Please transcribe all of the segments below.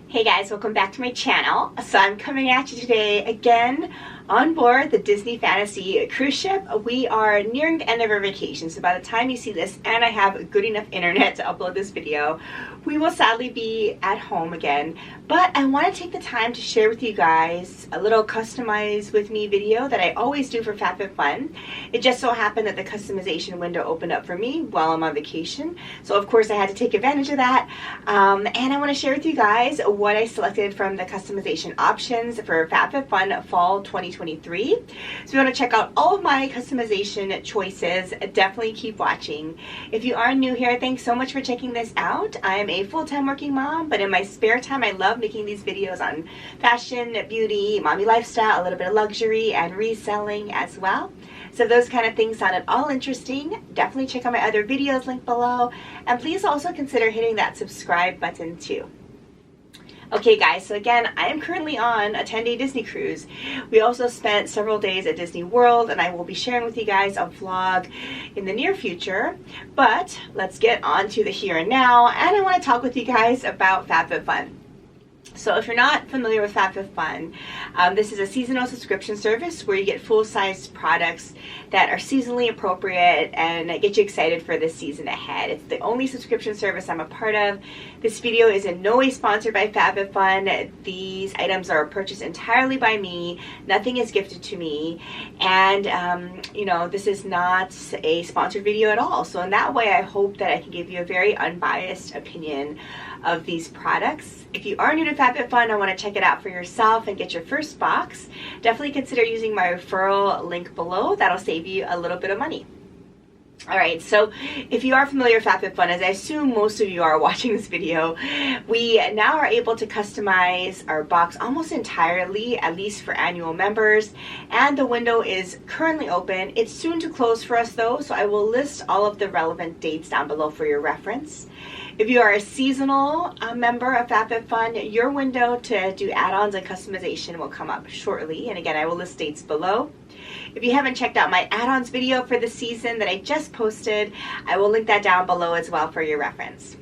Hey guys, welcome back to my channel. So I'm coming at you today again on board the Disney Fantasy cruise ship. We are nearing the end of our vacation, so by the time you see this and I have good enough internet to upload this video, we will sadly be at home again. But I want to take the time to share with you guys a little customize with me video that I always do for FabFitFun. It just so happened that the customization window opened up for me while I'm on vacation, so of course I had to take advantage of that. And I want to share with you guys what I selected from the customization options for FabFitFun Fall 2023. So if you want to check out all of my customization choices, definitely keep watching. If you are new here, thanks so much for checking this out. I'm a full-time working mom, but in my spare time I love making these videos on fashion, beauty, mommy lifestyle, a little bit of luxury, and reselling as well. So if those kind of things sounded all interesting, definitely check out my other videos linked below, and please also consider hitting that subscribe button too. Okay guys, so again, I am currently on a 10-day Disney cruise. We also spent several days at Disney World, and I will be sharing with you guys a vlog in the near future. But let's get on to the here and now, and I want to talk with you guys about FabFitFun. So if you're not familiar with FabFitFun, this is a seasonal subscription service where you get full-sized products that are seasonally appropriate and get you excited for the season ahead. It's the only subscription service I'm a part of. This video is in no way sponsored by FabFitFun. These items are purchased entirely by me. Nothing is gifted to me. And, you know, this is not a sponsored video at all. So in that way, I hope that I can give you a very unbiased opinion of these products. If you are new to FabFitFun, I want to check it out for yourself and get your first box. Definitely consider using my referral link below. That'll save you a little bit of money. Alright, so if you are familiar with FabFitFun, as I assume most of you are watching this video, we now are able to customize our box almost entirely, at least for annual members, and the window is currently open. It's soon to close for us though, so I will list all of the relevant dates down below for your reference. If you are a seasonal member of FabFitFun, your window to do add-ons and customization will come up shortly, and again I will list dates below. If you haven't checked out my add-ons video for the season that I just posted, I will link that down below as well for your reference.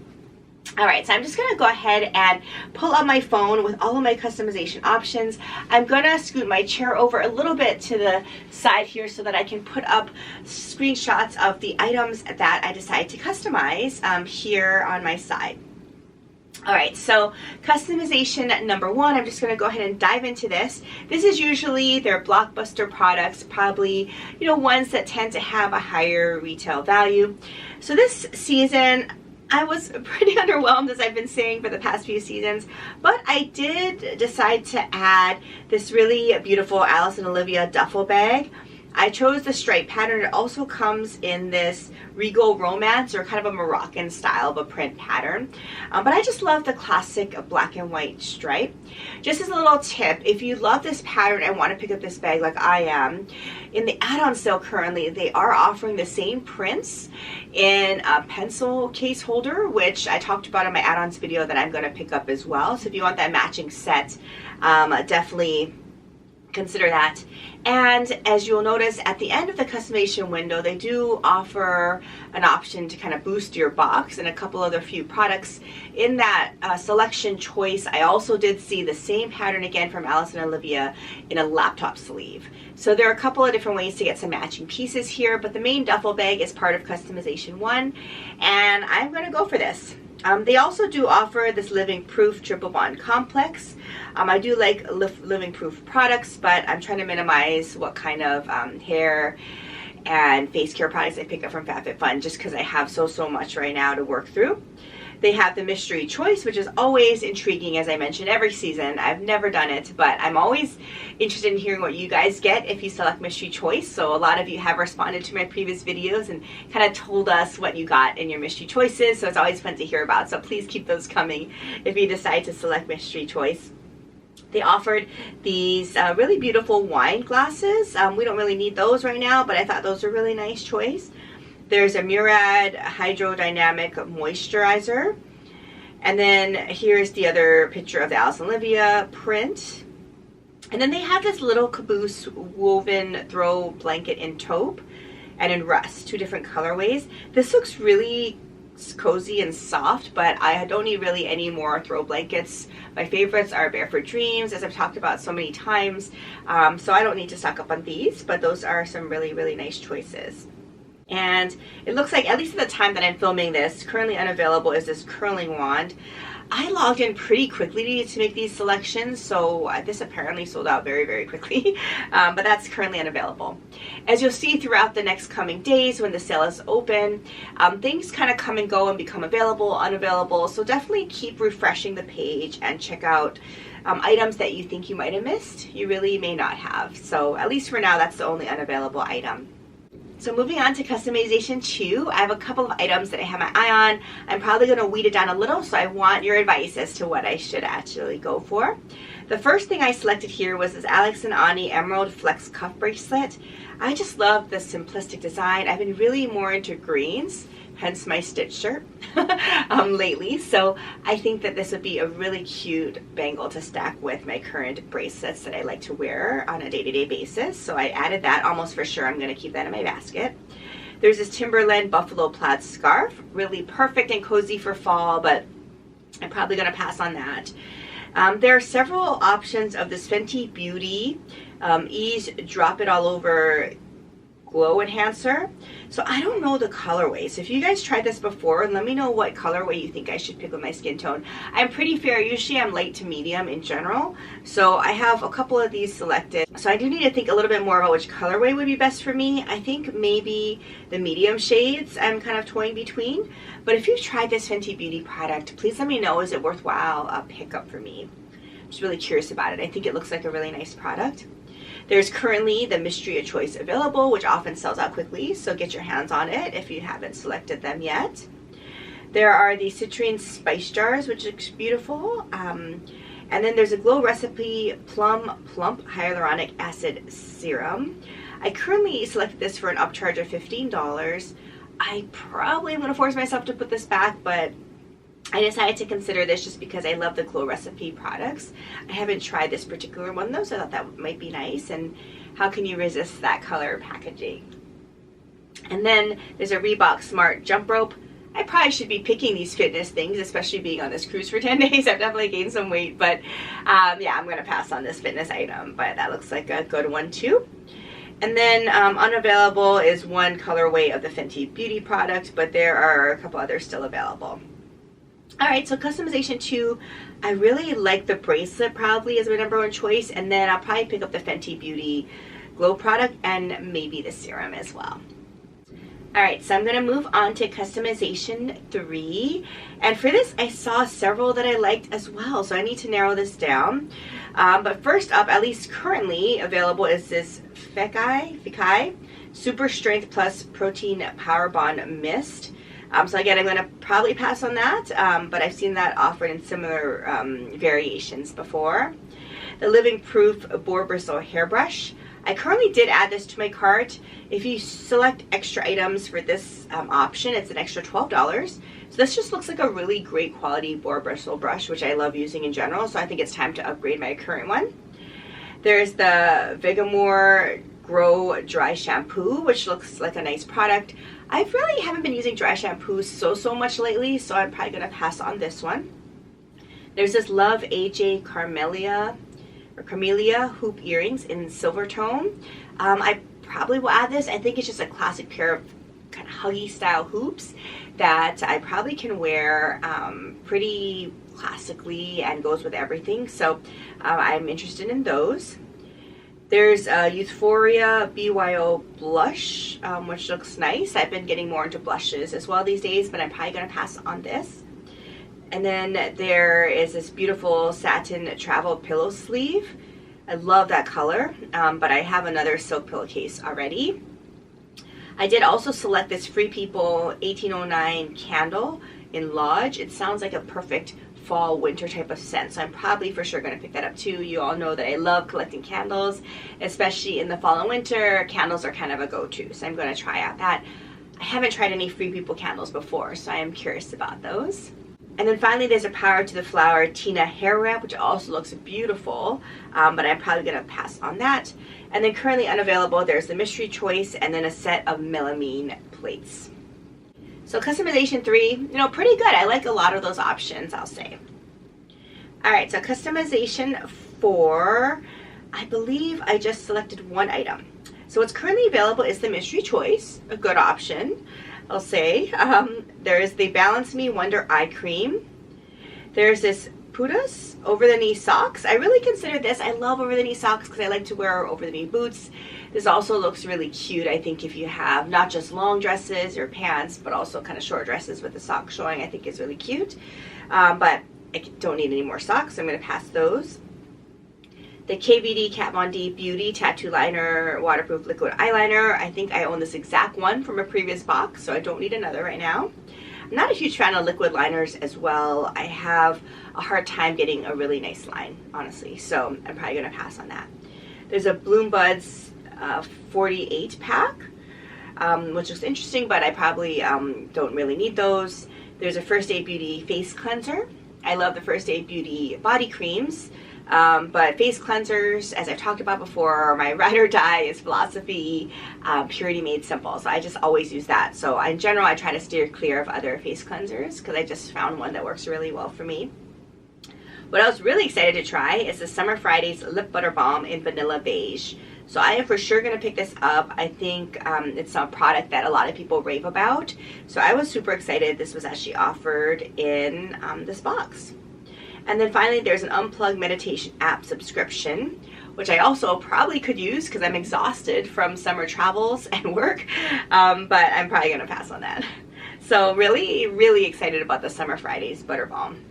Alright, so I'm just going to go ahead and pull up my phone with all of my customization options. I'm going to scoot my chair over a little bit to the side here so that I can put up screenshots of the items that I decide to customize here on my side. Alright, so customization number one, I'm just going to go ahead and dive into this. This is usually their blockbuster products, probably, you know, ones that tend to have a higher retail value. So this season, I was pretty underwhelmed, as I've been saying for the past few seasons, but I did decide to add this really beautiful Alice and Olivia duffel bag. I chose the stripe pattern. It also comes in this Regal Romance, or kind of a Moroccan style of a print pattern. But I just love the classic black and white stripe. Just as a little tip, if you love this pattern and want to pick up this bag like I am, in the add-on sale currently, they are offering the same prints in a pencil case holder, which I talked about in my add-ons video that I'm going to pick up as well. So if you want that matching set, definitely consider that. And as you'll notice at the end of the customization window, they do offer an option to kind of boost your box and a couple other few products. In that selection choice, I also did see the same pattern again from Alice and Olivia in a laptop sleeve. So there are a couple of different ways to get some matching pieces here, but the main duffel bag is part of customization one, and I'm going to go for this. They also do offer this Living Proof Triple Bond Complex. I do like Living Proof products, but I'm trying to minimize what kind of hair and face care products I pick up from FabFitFun, just because I have so much right now to work through. They have the Mystery Choice, which is always intriguing, as I mentioned every season. I've never done it, but I'm always interested in hearing what you guys get if you select Mystery Choice. So a lot of you have responded to my previous videos and kind of told us what you got in your Mystery Choices, so it's always fun to hear about. So please keep those coming if you decide to select Mystery Choice. They offered these really beautiful wine glasses. We don't really need those right now, but I thought those were a really nice choice. There's a Murad Hydrodynamic Moisturizer. And then here's the other picture of the Alice and Olivia print. And then they have this little caboose woven throw blanket in taupe and in rust, two different colorways. This looks really cozy and soft, but I don't need really any more throw blankets. My favorites are Barefoot Dreams, as I've talked about so many times, so I don't need to stock up on these, but those are some really, really nice choices. And it looks like, at least at the time that I'm filming this, currently unavailable is this curling wand. I logged in pretty quickly to make these selections, so this apparently sold out very, very quickly, but that's currently unavailable. As you'll see throughout the next coming days when the sale is open, things kind of come and go and become available, unavailable, so definitely keep refreshing the page and check out items that you think you might have missed. You really may not have, so at least for now, that's the only unavailable item. So moving on to customization 2, I have a couple of items that I have my eye on. I'm probably going to weed it down a little, so I want your advice as to what I should actually go for. The first thing I selected here was this Alex and Ani Emerald Flex Cuff Bracelet. I just love the simplistic design. I've been really more into greens, hence my stitch shirt lately. So I think that this would be a really cute bangle to stack with my current bracelets that I like to wear on a day-to-day basis. So I added that. Almost for sure I'm going to keep that in my basket. There's this Timberland Buffalo Plaid Scarf, really perfect and cozy for fall, but I'm probably going to pass on that. There are several options of this Fenty Beauty Ease Drop It All Over Glow Enhancer. So I don't know the colorway. So if you guys tried this before, let me know what colorway you think I should pick with my skin tone. I'm pretty fair. Usually I'm light to medium in general. So I have a couple of these selected. So I do need to think a little bit more about which colorway would be best for me. I think maybe the medium shades I'm kind of toying between. But if you've tried this Fenty Beauty product, please let me know. Is it worthwhile a pickup for me? I'm just really curious about it. I think it looks like a really nice product. There's currently the Mystery of Choice available, which often sells out quickly, so get your hands on it if you haven't selected them yet. There are the Citrine Spice Jars, which looks beautiful. And then there's a Glow Recipe Plum Plump Hyaluronic Acid Serum. I currently selected this for an upcharge of $15. I probably am going to force myself to put this back, but I decided to consider this just because I love the Glow Recipe products. I haven't tried this particular one though, so I thought that might be nice. And how can you resist that color packaging? And then there's a Reebok Smart Jump Rope. I probably should be picking these fitness things, especially being on this cruise for 10 days. I've definitely gained some weight, but yeah, I'm going to pass on this fitness item, but that looks like a good one too. And then unavailable is one colorway of the Fenty Beauty product, but there are a couple others still available. Alright, so customization 2, I really like the bracelet probably as my #1 choice, and then I'll probably pick up the Fenty Beauty Glow product and maybe the serum as well. Alright, so I'm going to move on to customization 3, and for this I saw several that I liked as well, so I need to narrow this down. But first up, at least currently available, is this Fekkai Super Strength Plus Protein Power Bond Mist. So again, I'm going to probably pass on that, but I've seen that offered in similar variations before. The Living Proof Boar Bristle Hairbrush. I currently did add this to my cart. If you select extra items for this option, it's an extra $12. So this just looks like a really great quality boar bristle brush, which I love using in general, so I think it's time to upgrade my current one. There's the Vegamore Grow Dry Shampoo, which looks like a nice product. I really haven't been using dry shampoo so much lately, so I'm probably going to pass on this one. There's this Love AJ Camellia hoop earrings in silver tone. I probably will add this. I think it's just a classic pair of kind of huggy style hoops that I probably can wear pretty classically and goes with everything, so I'm interested in those. There's Euphoria BYO Blush, which looks nice. I've been getting more into blushes as well these days, but I'm probably going to pass on this. And then there is this beautiful satin travel pillow sleeve. I love that color, but I have another silk pillowcase already. I did also select this Free People 1809 candle in Lodge. It sounds like a perfect fall winter type of scent, so I'm probably for sure going to pick that up too. You all know that I love collecting candles, especially in the fall and winter. Candles are kind of a go-to, so I'm going to try out that. I haven't tried any Free People candles before, so I am curious about those. And then finally there's a Power to the Flower Tina hair wrap, which also looks beautiful, but I'm probably going to pass on that. And then currently unavailable, there's the Mystery Choice and then a set of melamine plates. So customization 3, pretty good. I like a lot of those options, I'll say. All right, so customization 4, I believe I just selected one item. So what's currently available is the mystery choice, a good option, I'll say. There's the Balance Me Wonder Eye Cream. There's this Pudas over-the-knee socks. I really consider this. I love over-the-knee socks because I like to wear over-the-knee boots. This also looks really cute, I think, if you have not just long dresses or pants, but also kind of short dresses with the socks showing, I think is really cute. But I don't need any more socks, so I'm going to pass those. The KVD Kat Von D Beauty Tattoo Liner Waterproof Liquid Eyeliner. I think I own this exact one from a previous box, so I don't need another right now. I'm not a huge fan of liquid liners as well. I have a hard time getting a really nice line, honestly, so I'm probably going to pass on that. There's a Bloom Buds 48 pack, which looks interesting, but I probably don't really need those. There's a First Aid Beauty face cleanser. I love the First Aid Beauty body creams, but face cleansers, as I've talked about before, my ride or die is philosophy, purity made simple. So I just always use that. So in general, I try to steer clear of other face cleansers because I just found one that works really well for me. What I was really excited to try is the Summer Fridays Lip Butter Balm in Vanilla Beige. So I am for sure going to pick this up. I think it's a product that a lot of people rave about. So I was super excited this was actually offered in this box. And then finally, there's an Unplugged Meditation app subscription, which I also probably could use because I'm exhausted from summer travels and work, but I'm probably going to pass on that. So really, really excited about the Summer Fridays Butter Balm.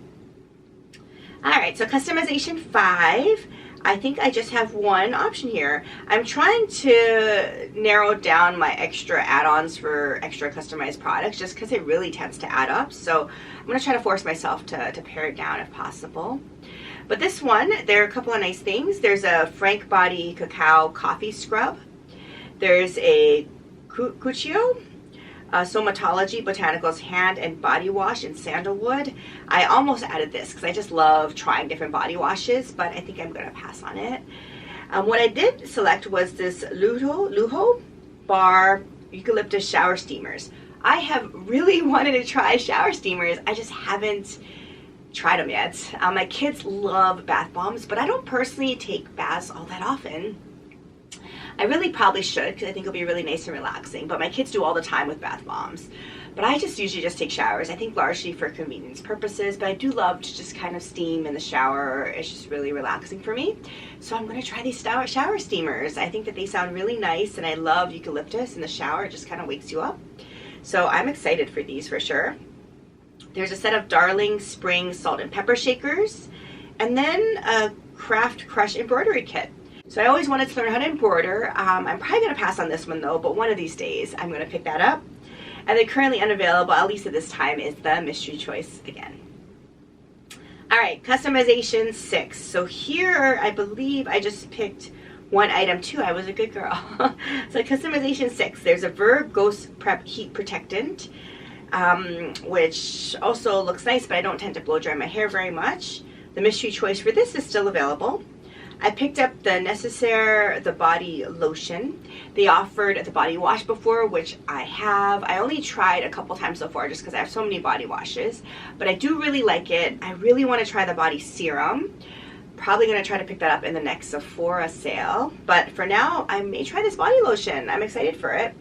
All right, so customization 5. I think I just have one option here. I'm trying to narrow down my extra add-ons for extra customized products just because it really tends to add up. So I'm going to try to force myself to pare it down if possible. But this one, there are a couple of nice things. There's a Frank Body Cacao Coffee Scrub. There's a Cuccio Somatology Botanicals Hand and Body Wash in Sandalwood. I almost added this because I just love trying different body washes, but I think I'm going to pass on it. What I did select was this Lujo Bar Eucalyptus Shower Steamers. I have really wanted to try shower steamers. I just haven't tried them yet. My kids love bath bombs, but I don't personally take baths all that often. I really probably should because I think it'll be really nice and relaxing, but my kids do all the time with bath bombs. But I just usually just take showers, I think largely for convenience purposes, but I do love to just kind of steam in the shower. It's just really relaxing for me. So I'm going to try these shower steamers. I think that they sound really nice, and I love eucalyptus in the shower. It just kind of wakes you up. So I'm excited for these for sure. There's a set of Darling Spring Salt and Pepper Shakers, and then a Craft Crush embroidery kit. So I always wanted to learn how to embroider. I'm probably going to pass on this one though, but one of these days I'm going to pick that up. And then currently unavailable, at least at this time, is the mystery choice again. All right, customization 6. So here I believe I just picked one item too. I was a good girl. So customization 6, there's a Verb Ghost Prep Heat Protectant, which also looks nice, but I don't tend to blow dry my hair very much. The mystery choice for this is still available. I picked up the Necessaire The Body Lotion. They offered the body wash before, which I have. I only tried a couple times so far just because I have so many body washes, but I do really like it. I really want to try the body serum. Probably going to try to pick that up in the next Sephora sale, but for now I may try this body lotion. I'm excited for it.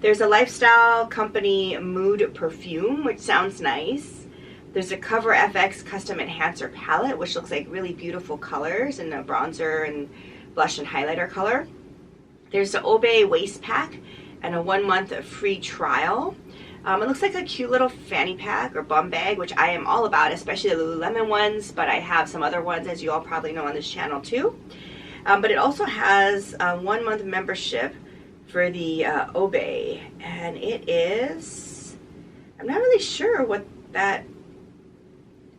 There's a Lifestyle Company Mood Perfume, which sounds nice. There's a Cover FX Custom Enhancer Palette, which looks like really beautiful colors in a bronzer and blush and highlighter color. There's the Obey Waist Pack and a 1-month free trial. It looks like a cute little fanny pack or bum bag, which I am all about, especially the Lululemon ones, but I have some other ones, as you all probably know, on this channel too. But it also has a 1-month membership for the Obey, and it is, I'm not really sure what that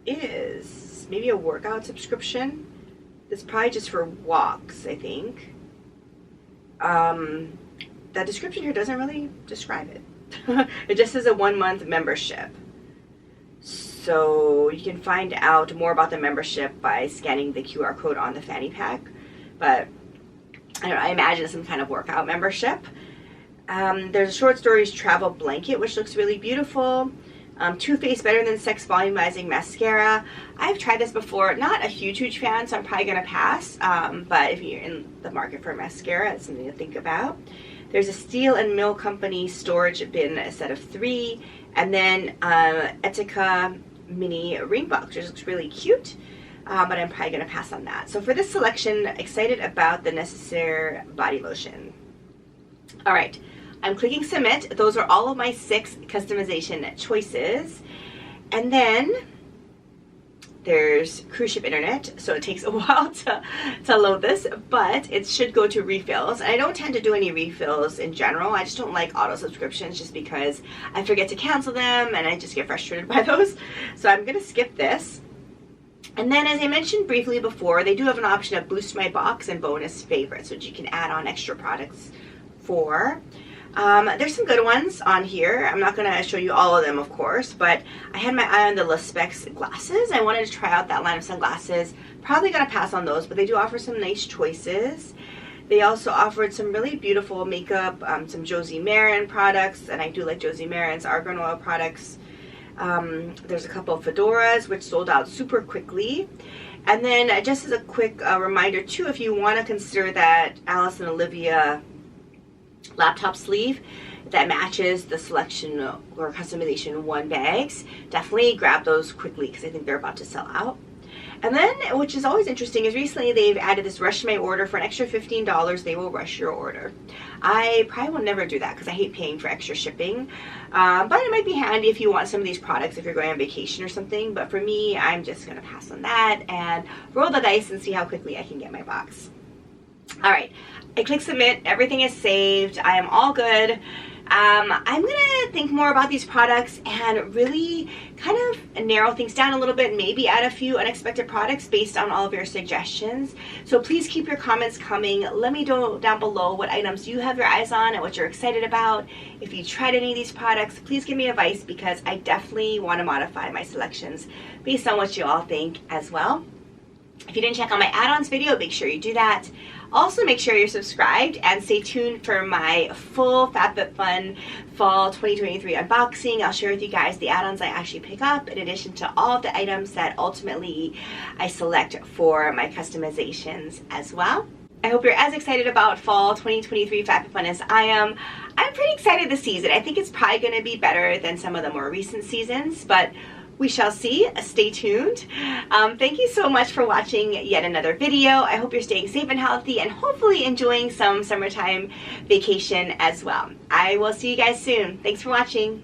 is. Maybe a workout subscription. It's probably just for walks, I think. The description here doesn't really describe it. It just says a 1-month membership. So you can find out more about the membership by scanning the QR code on the fanny pack. But I don't know, I imagine it's some kind of workout membership. There's a Short Stories Travel Blanket, which looks really beautiful. Too Faced Better Than Sex Volumizing Mascara. I've tried this before. Not a huge fan, so I'm probably going to pass. But if you're in the market for mascara, it's something to think about. There's a Steel and Mill Company storage bin, a set of 3. And then Etika Mini Ring Box, which looks really cute. But I'm probably going to pass on that. So for this selection, excited about the Necessaire Body Lotion. All right. I'm clicking submit. Those are all of my 6 customization choices. And then there's cruise ship internet, so it takes a while to load this, but it should go to refills. And I don't tend to do any refills in general. I just don't like auto subscriptions just because I forget to cancel them and I just get frustrated by those. So I'm going to skip this. And then, as I mentioned briefly before, they do have an option of Boost My Box and Bonus Favorites, which you can add on extra products for. There's some good ones on here. I'm not going to show you all of them, of course, but I had my eye on the Le Specs glasses. I wanted to try out that line of sunglasses. Probably going to pass on those, but they do offer some nice choices. They also offered some really beautiful makeup, some Josie Maran products, and I do like Josie Maran's Argan Oil products. There's a couple of fedoras, which sold out super quickly. And then just as a quick reminder, too, if you want to consider that Alice and Olivia laptop sleeve that matches the selection or customization 1 bags, definitely grab those quickly because I think they're about to sell out. And then, which is always interesting, is recently they've added this Rush My Order. For an extra $15, they will rush your order. I probably will never do that because I hate paying for extra shipping, but it might be handy if you want some of these products if you're going on vacation or something. But for me, I'm just going to pass on that and roll the dice and see how quickly I can get my box. All right, I click submit. Everything is saved. I am all good. I'm going to think more about these products and really kind of narrow things down a little bit, maybe add a few unexpected products based on all of your suggestions. So please keep your comments coming. Let me know down below what items you have your eyes on and what you're excited about. If you tried any of these products, please give me advice because I definitely want to modify my selections based on what you all think as well. If you didn't check out my add-ons video, make sure you do that. Also, make sure you're subscribed and stay tuned for my full FabFitFun Fall 2023 unboxing. I'll share with you guys the add-ons I actually pick up in addition to all of the items that ultimately I select for my customizations as well. I hope you're as excited about Fall 2023 FabFitFun as I am. I'm pretty excited this season. I think it's probably going to be better than some of the more recent seasons, but we shall see. Stay tuned. Thank you so much for watching yet another video. I hope you're staying safe and healthy and hopefully enjoying some summertime vacation as well. I will see you guys soon. Thanks for watching.